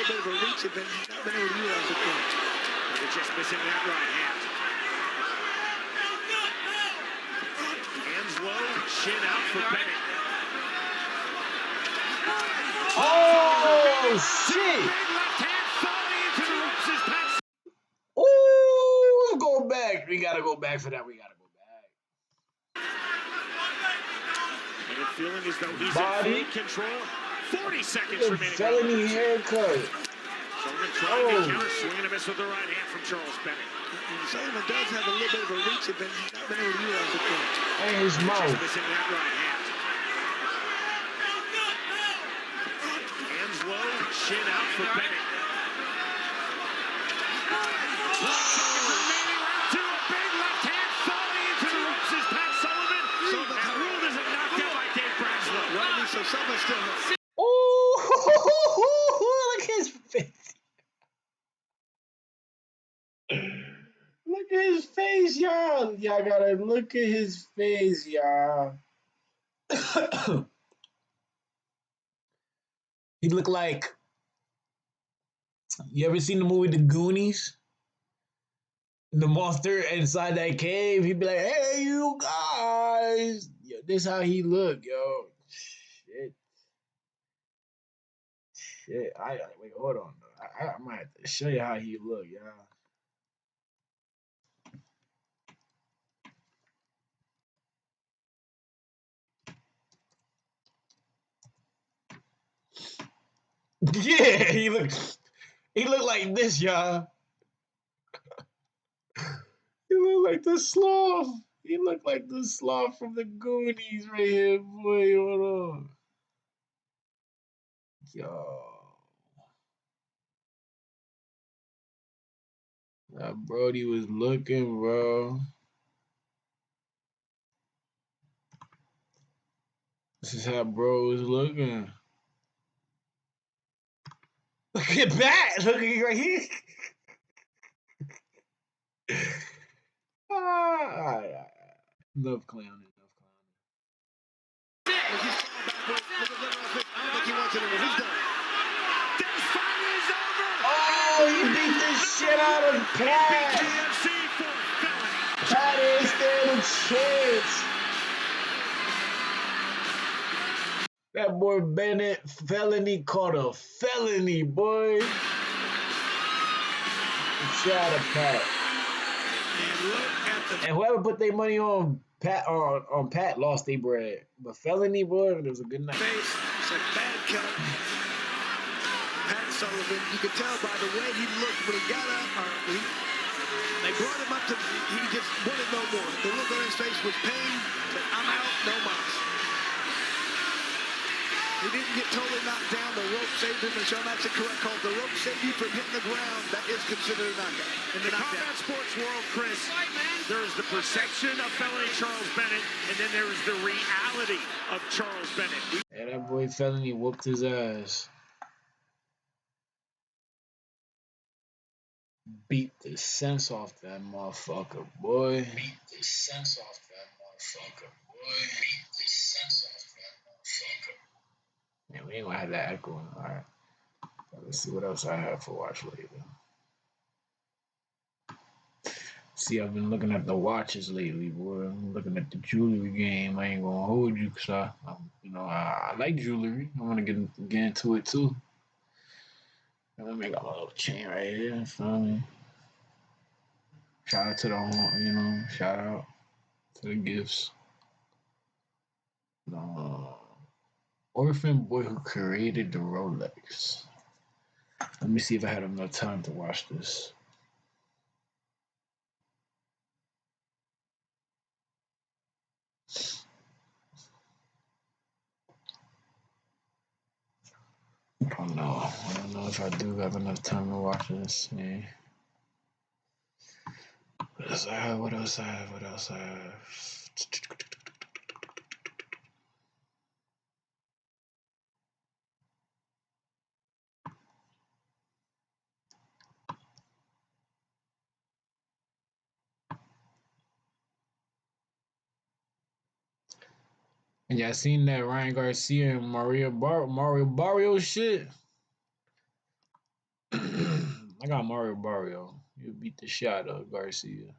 bit of a reach advantage. He's not been able to utilize it yet. They're just missing that right hand. Hands low, chin out for Bennett. Oh, shit. Big left hand falling into the ropes as Pat. Ooh, let's go back. We got to go back for that. We got to go back. And it's feeling as though he's Body. in full control. 40 seconds Good remaining. felony haircut. Sullivan trying to counter, swinging a miss with the right hand from Charles Bennett. And Sullivan does have a little bit of a reach advantage. He's not been able to utilize it yet. And his Just mouth. missing that right hand. Hands low, chin out for Bennett. 12 seconds remaining, round two. A big left hand falling into the ropes as Pat Sullivan. And ruled as a knockout by Dave Braslow. Rodney, so Sullivan still has. Ooh, look at his face. Look at his face, y'all. Y'all gotta look at his face, y'all. He looked like, you ever seen the movie The Goonies? The monster inside that cave, he'd be like, hey, you guys. Yo, this how he look, yo. Shit. Wait, hold on. I might have to show you how he look, y'all. Yeah, he looked like this, y'all. He looked like the sloth. He looked like the sloth from the Goonies right here, boy. Hold on. Yo. That Brody was looking, bro. This is how bro was looking. Look at that. Look at right here. Enough clowning. Look, he's falling backwards. Look at I don't think he wants it anymore. He's done. This fight is over. Oh, he beat the shit out of Pat. TMC for felony. Pat ain't stand a chance. That boy Bennett felony caught a felony, boy. Shout out to Pat. And look at the And whoever put their money on Pat lost their bread. But felony, boy, it was a good night. face. It's a bad cut. Pat Sullivan, you could tell by the way he looked when he got up. They brought him up to, he just wanted no more. The look on his face was pain, but I'm out, no mas. He didn't get totally knocked down. The rope saved him, and Sean, that's a correct call. The rope saved you from hitting the ground. That is considered a knockout. In the combat sports world, Chris, there is the perception of felony Charles Bennett, and then there is the reality of Charles Bennett. Yeah, that boy felony whooped his ass. Beat the sense off that motherfucker, boy. Beat the sense off that motherfucker, boy. Beat the sense off that motherfucker. Man, we ain't gonna have that echoing. All right. Let's see what else I have for watch later. See, I've been looking at the watches lately, boy. I'm looking at the jewelry game. I ain't gonna hold you, cause I like jewelry. I want to get into it too. Let me got my little chain right here. Feel me? Shout out to the home, shout out to the gifts. Orphan boy who created the Rolex. Let me see if I had enough time to watch this. I don't know. I don't know if I do have enough time to watch this. Yeah. What else I have? What else I have? What else I have? And y'all seen that Ryan Garcia and Mario Barrio shit? I got Mario Barrio. You beat the shot of Garcia.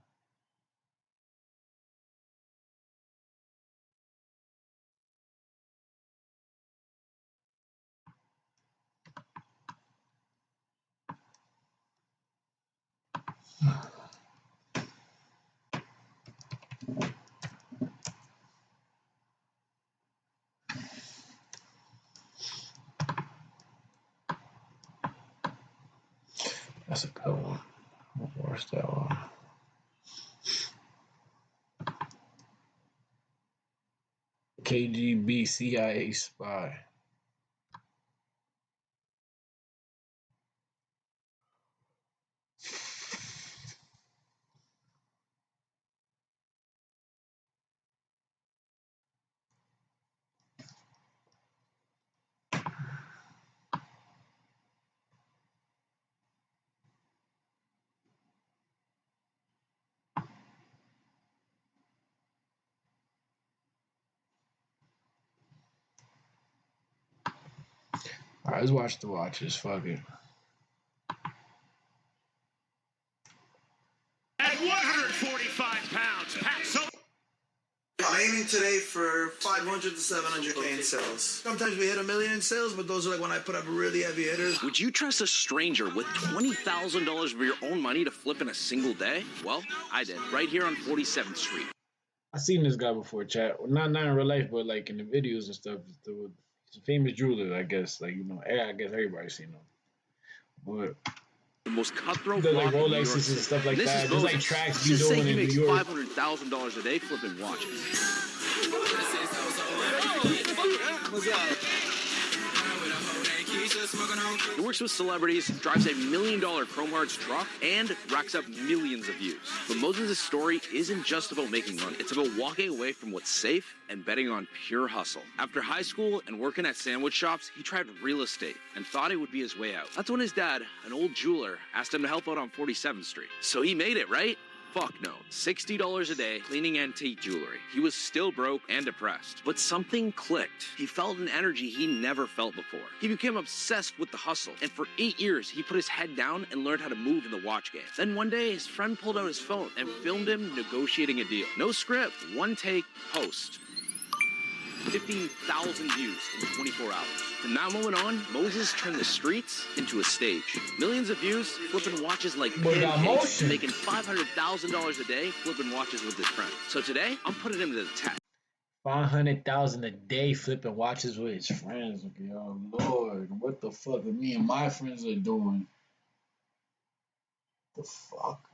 That's a good one. Where's that one? KGB CIA spy. All right, let's watch the watches. Fuck it. At 145 pounds, Pat Sullivan. I'm aiming today for 500 to 700K in sales. Sometimes we hit $1 million in sales, but those are like when I put up really heavy hitters. Would you trust a stranger with $20,000 of your own money to flip in a single day? Well, I did, right here on 47th Street. I seen this guy before, chat. Not in real life, but like in the videos and stuff. He's a famous jeweler, I guess. Like, you know, I guess everybody's seen him. But The most cutthroat does like block in New York Rolexes and City. stuff like This that. is There's like Moses. tracks Let's be just say doing he in New makes York. $500,000 a day flipping watches. He works with celebrities, drives a $1 million Chrome Hearts truck, and racks up millions of views. But Moses' story isn't just about making money. It's about walking away from what's safe and betting on pure hustle. After high school and working at sandwich shops, he tried real estate and thought it would be his way out. That's when his dad, an old jeweler, asked him to help out on 47th Street. So he made it, right? Fuck no. $60 a day cleaning antique jewelry. He was still broke and depressed. But something clicked. He felt an energy he never felt before. He became obsessed with the hustle. And for 8 years, he put his head down and learned how to move in the watch game. Then one day, his friend pulled out his phone and filmed him negotiating a deal. No script, one take, post. 15,000 views in 24 hours. From that moment on, Moses turned the streets into a stage. Millions of views, flipping watches like pancakes, making $500,000 a day flipping watches with his friends. So today, I'm putting him to the test. 500,000 a day flipping watches with his friends. Okay, oh Lord, what the fuck are me and my friends are doing? The fuck?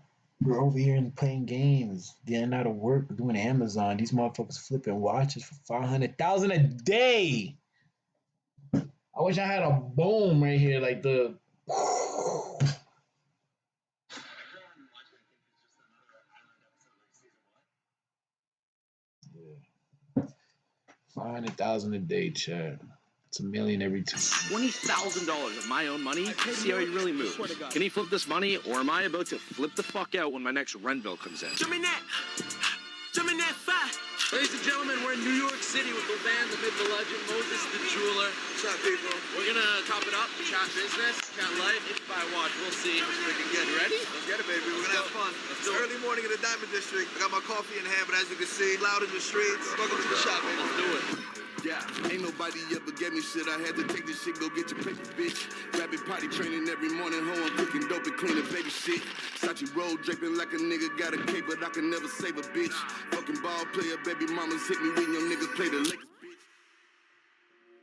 We're over here and playing games, getting out of work, doing Amazon. These motherfuckers flipping watches for 500,000 a day. I wish I had a boom right here, like the. Yeah. 500,000 a day, chat. It's $1 million every time. $20,000 of my own money to see how he really moves. Can he flip this money, or am I about to flip the fuck out when my next rent bill comes in? Jump in that fire. Ladies and gentlemen, we're in New York City with the man, the myth, the legend, Moses the jeweler. What's up, people? We're gonna top it up, chat business, chat life, if buy watch, we'll see. Freaking get You ready? Let's get it, baby. We're gonna have fun. It's early morning in the Diamond District. I got my coffee in hand, but as you can see, loud in the streets. Welcome to the shop, baby. Let's do it. Yeah, ain't nobody ever gave me shit. I had to take this shit, go get your paper, bitch. Rapid potty training every morning, ho, I'm cooking dope and cleaning baby shit. Sachi roll draping like a nigga got a cape, but I can never save a bitch. Fucking ball player, baby mamas hit me when your niggas play the Lakers.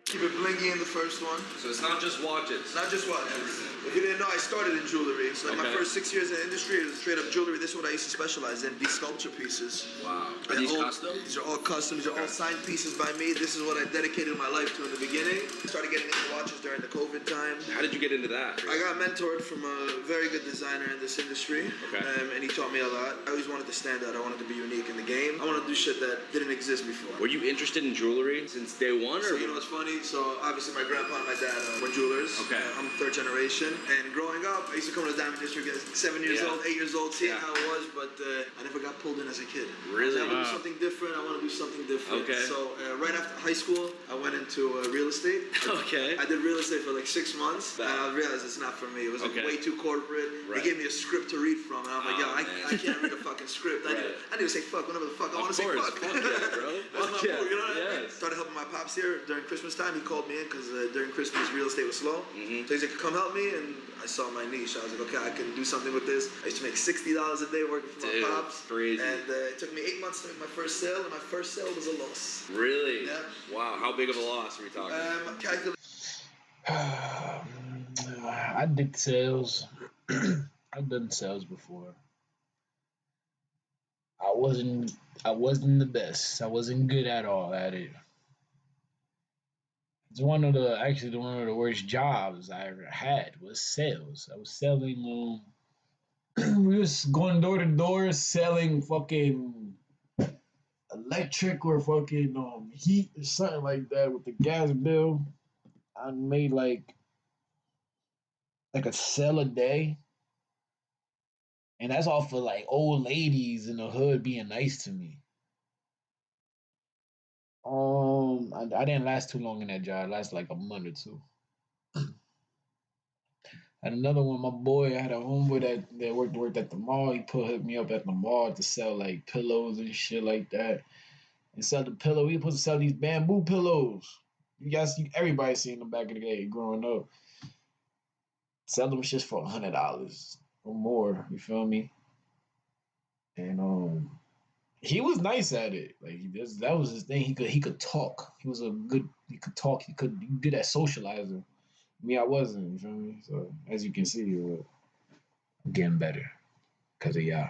Keep it blingy in the first one. So it's not just watches. Not just watches. If you didn't know, I started in jewelry. So like my first 6 years in the industry, it was straight up jewelry. This is what I used to specialize in, these sculpture pieces. Wow. Are They're these all- custom? These are all custom. These are all signed pieces by me. This is what I dedicated my life to in the beginning. I started getting into watches during the COVID time. How did you get into that? I got mentored from a very good designer in this industry, Okay. and he taught me a lot. I always wanted to stand out. I wanted to be unique in the game. I wanted to do shit that didn't exist before. Were you interested in jewelry since day one, So or? you know what's funny? So obviously my grandpa and my dad were jewelers. Okay. I'm third generation. And growing up, I used to come to the Diamond District at 7 years old, 8 years old, seeing how it was, but I never got pulled in as a kid. Really? I want to do something different. I want to do something different. Okay. So right after high school, I went into real estate. Okay. I did real estate for like 6 months, and I realized it's not for me. It was like way too corporate. Right. They gave me a script to read from, and I'm like, I can't read a fucking script. I need to say fuck whenever the fuck I want to say fuck. Fuck yeah, bro. That's my move, you know what I mean? Yes. Started helping my pops here during Christmas time. He called me in because during Christmas real estate was slow. So he's like, come help me, and I saw my niche. I was like, okay, I can do something with this. I used to make $60 a day working for my pops. Crazy. And it took me 8 months to make my first sale, and my first sale was a loss. Really? Yeah. Wow. How big of a loss are we talking? Calculate. I did sales. I've done sales before. I wasn't the best. I wasn't good at all at it. It's one of the worst jobs I ever had was sales. I was selling we was going door to door selling fucking electric or fucking heat or something like that with the gas bill. I made like a sale a day. And that's all for like old ladies in the hood being nice to me. I didn't last too long in that job. I lasted like a month or two. And another one, my boy, I had a homeboy that worked at the mall. He hooked me up at the mall to sell like pillows and shit like that. And sell the pillow. We supposed to sell these bamboo pillows. You guys, everybody seen them back in the day growing up. Sell them shits for $100 or more. You feel me? And he was nice at it. Like that was his thing. He could talk. He could talk. He good at socializing. Me, I wasn't. You feel me? So as you can see, I'm getting better because of y'all.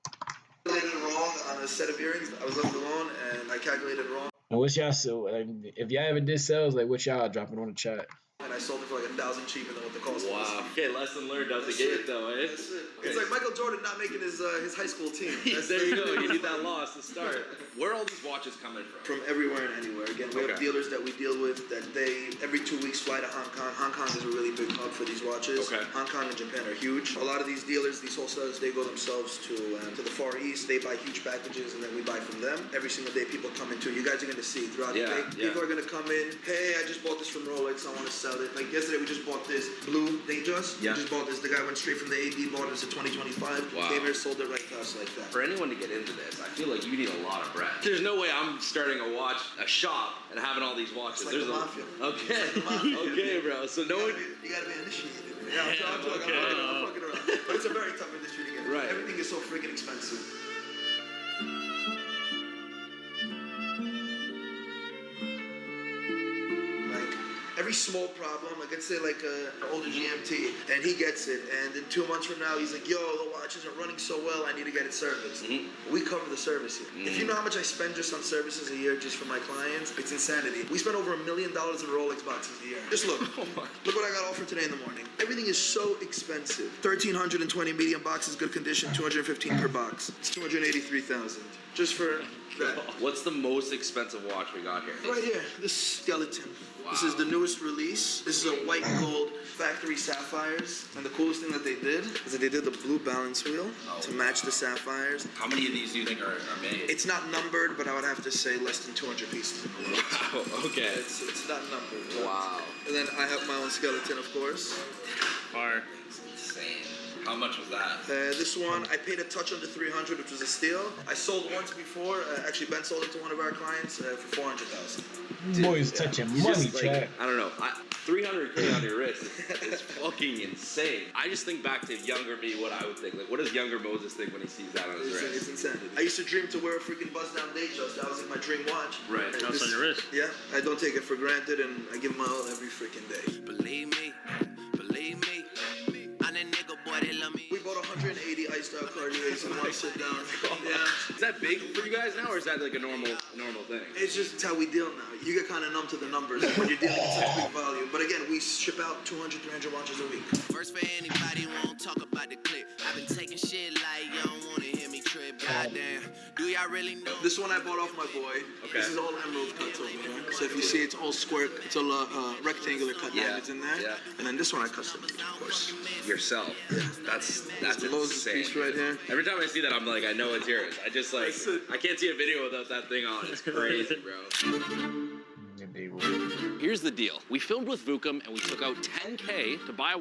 I calculated wrong on a set of earrings. I was left alone, and I calculated wrong. And what's y'all if y'all ever did sales, like what y'all dropping on the chat? And I sold it for like $1,000 cheaper than what the cost was. Wow. Okay, lesson learned out the That's gate it. though, eh? That's it. It's like Michael Jordan not making his high school team. There you go. You need that loss to start. Where are all these watches coming from? From everywhere and anywhere. Again, we have dealers that we deal with that they every 2 weeks fly to Hong Kong. Hong Kong is a really big hub for these watches. Okay. Hong Kong and Japan are huge. A lot of these dealers, these wholesalers, they go themselves to the Far East. They buy huge packages and then we buy from them. Every single day, people come into. You guys are going to see throughout the day. People are going to come in. Hey, I just bought this from Rolex. I want to sell it. Like yesterday, we just bought this blue Dangerous. Yeah. We just bought this. The guy went straight from the AD, bought it. It's a 2025. Wow. Came here, sold it right to us like that. For anyone to get into this, I feel like you need a lot of bread. There's no way I'm starting a shop and having all these watches. It's like the mafia. Okay. It's like the mafia. Okay, bro. So no one. You gotta be initiated. Yeah, I'm fucking around. But it's a very tough industry to get into. Right. Everything is so freaking expensive. Every small problem, like let's say like an older GMT, and he gets it, and in 2 months from now he's like, yo, the watches are running so well, I need to get it serviced. We cover the service here. If you know how much I spend just on services a year just for my clients, it's insanity. We spend over $1 million in Rolex boxes a year. Just look. Look what I got offered today in the morning. Everything is so expensive. 1,320 medium boxes, good condition, 215 per box. It's 283,000 just for that. What's the most expensive watch we got here? Right here, this skeleton. Wow. This is the newest release. This is a white gold factory sapphires. And the coolest thing that they did is that they did the blue balance wheel to match the sapphires. How many of these do you think are made? It's not numbered, but I would have to say less than 200 pieces in the world. Wow, okay. It's not numbered. Wow. And then I have my own skeleton, of course. Fire. It's insane. How much was that? This one, I paid a touch under 300, which was a steal. I sold once before. Actually, Ben sold it to one of our clients for 400,000. Boys touching money, Just, Chad. I don't know. 300K on your wrist is fucking insane. I just think back to younger me, what I would think. Like, what does younger Moses think when he sees that on his wrist? It's insanity. I used to dream to wear a freaking buzz-down Datejust. That was like my dream watch. Right. Now it's on your wrist. Yeah, I don't take it for granted, and I give my all every freaking day. Believe me, I'm a nigga boy, they love me. We bought 180 iced out Cartiers in one sit down. Yeah. Is that big for you guys now, or is that like a normal thing? It's just how we deal now. You get kind of numb to the numbers when you're dealing in such big volume. But again, we ship out 200, 300 watches a week. First for anybody who won't talk about the clip. I've been taking shit like you don't wanna hear me trip. Goddamn, do y'all really know? This one I bought off my boy. Okay. This is all emerald cuts over here. So if you see, it's all square. It's all rectangular cut diamonds in there. Yeah. And then this one I custom made, of course. Yourself. That's Moses insane. piece right here. Every time I see that, I'm like, I know it's yours. I just like, That's it. I can't see a video without that thing on. It's crazy, bro. Yeah, they will. Here's the deal. We filmed with Vukum and we took out $10K to buy a